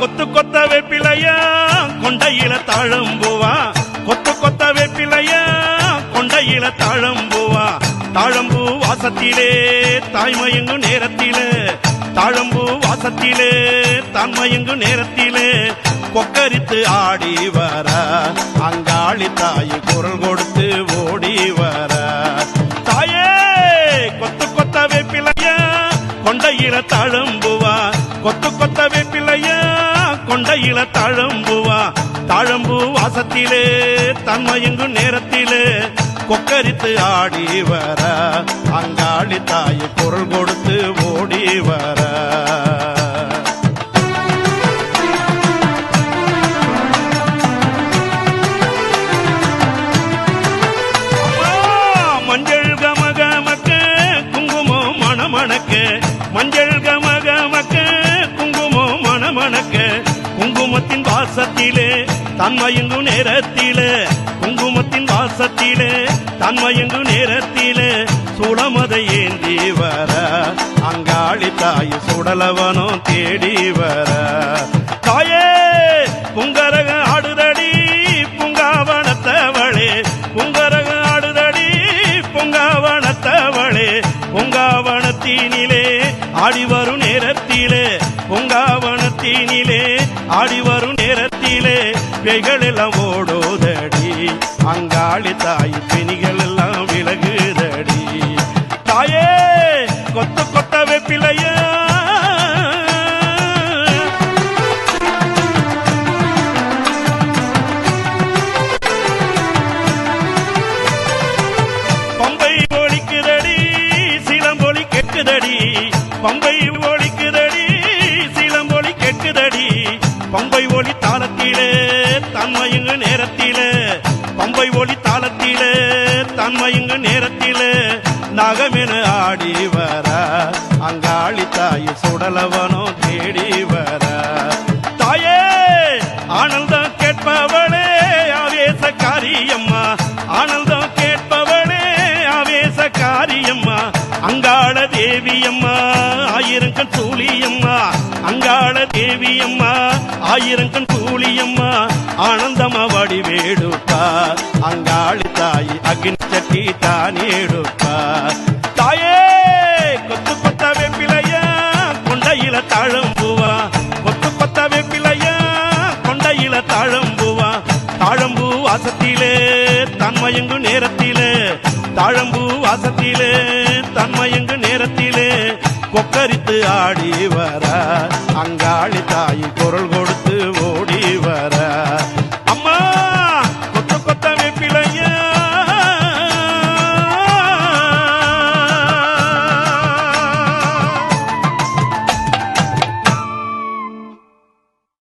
கொத்து கொத்த வேப்பிலையா கொண்டையில தாழம்பூவா, கொத்து கொத்த வேப்பிலையா கொண்டையில தாழம்பூவா, தாழம்பூ வாசத்திலே தாய்மயங்கும் நேரத்திலே, தாழம்பூ வாசத்திலே தாய்மயங்கும் நேரத்திலே கொக்கரித்து ஆடி வர அங்காளி தாய் குரல் கொடுத்து ஓடி வர. தாயே கொத்து கொத்த வேப்பிலையா கொண்டையில தாழம்பூவா, கொத்து கொத்த வேப்பிலையா கொண்டையில தாழம்பூவா, தாழம்பூ வாசத்திலே தன்மயங்கும் நேரத்திலே கொக்கரித்து ஆடி வர அங்காளி தாய் குரல் கொடுத்து ஓடி வர. மஞ்சள் கமகமக்க குங்குமம் மணமணக்க, மஞ்சள் கமகமக்க குங்குமம் மணமணக்க, குங்குமத்தின் வாசத்திலே தன்மயங்கும் நேரத்திலே, குங்குமத்தின் வாசத்திலே தன்மயங்கும் நேரத்திலே சுடமதை ஏந்தி வர அங்காளி தாய் சுடலவனோ தேடி வர. தாயே புங்கரக ஆடுதடி புங்காவனத்தவளே, புங்கரக ஆடுதடி புங்காவனத்தவளே, பொங்காவனத்தினிலே ஆடி வரும் நேரத்திலே, பொங்காவனத்தினிலே ஆடி வரும் நேரத்திலே பேய்கள் எல்லாம் ஓடோதடி அங்காளி தாய் பிணிகள் எல்லாம் விலகுதடி. தாயே கொத்து கொத்த வேப்பிலையா பம்பை ஒழிக்குதடி சிலம்பொலி கேட்குதடி, பம்பை ஒழிக்குதடி சிலம்பொலி கேட்குதடி, பம்பை ஒளி தாளத்திலே தன்மயங்கு நேரத்திலே, பம்பை ஒளி தாளத்திலே தன்மயங்கு நேரத்திலே நாகமென ஆடி வர அங்காளி தாய் சுடலவனோ தேடி வர. தாயே ஆனந்தம் கேட்பவளே ஆவேச காரியம்மா, ஆனந்தம் கேட்பவளே ஆவேச காரியம்மா, அங்காள தேவியம்மா ஆயிரங்கண் சூழியம்மா, அங்காள தேவியம்மா ஆயிரங்கண் சூழியம்மா ஆனந்தமா வடிவேடுப்பா அங்காளி தாய் அக்னி சட்டி தானேடுப்பா. தாயே கொத்து கொத்த வேப்பிலையா கொண்டையில தாழம்பூவா, கொத்து கொத்த வேப்பிலையா கொண்டையில தாழம்பூவா, தாழம்பூ வாசத்திலே தன்மயங்கும் நேரத்திலே, தாழம்பூ வாசத்திலே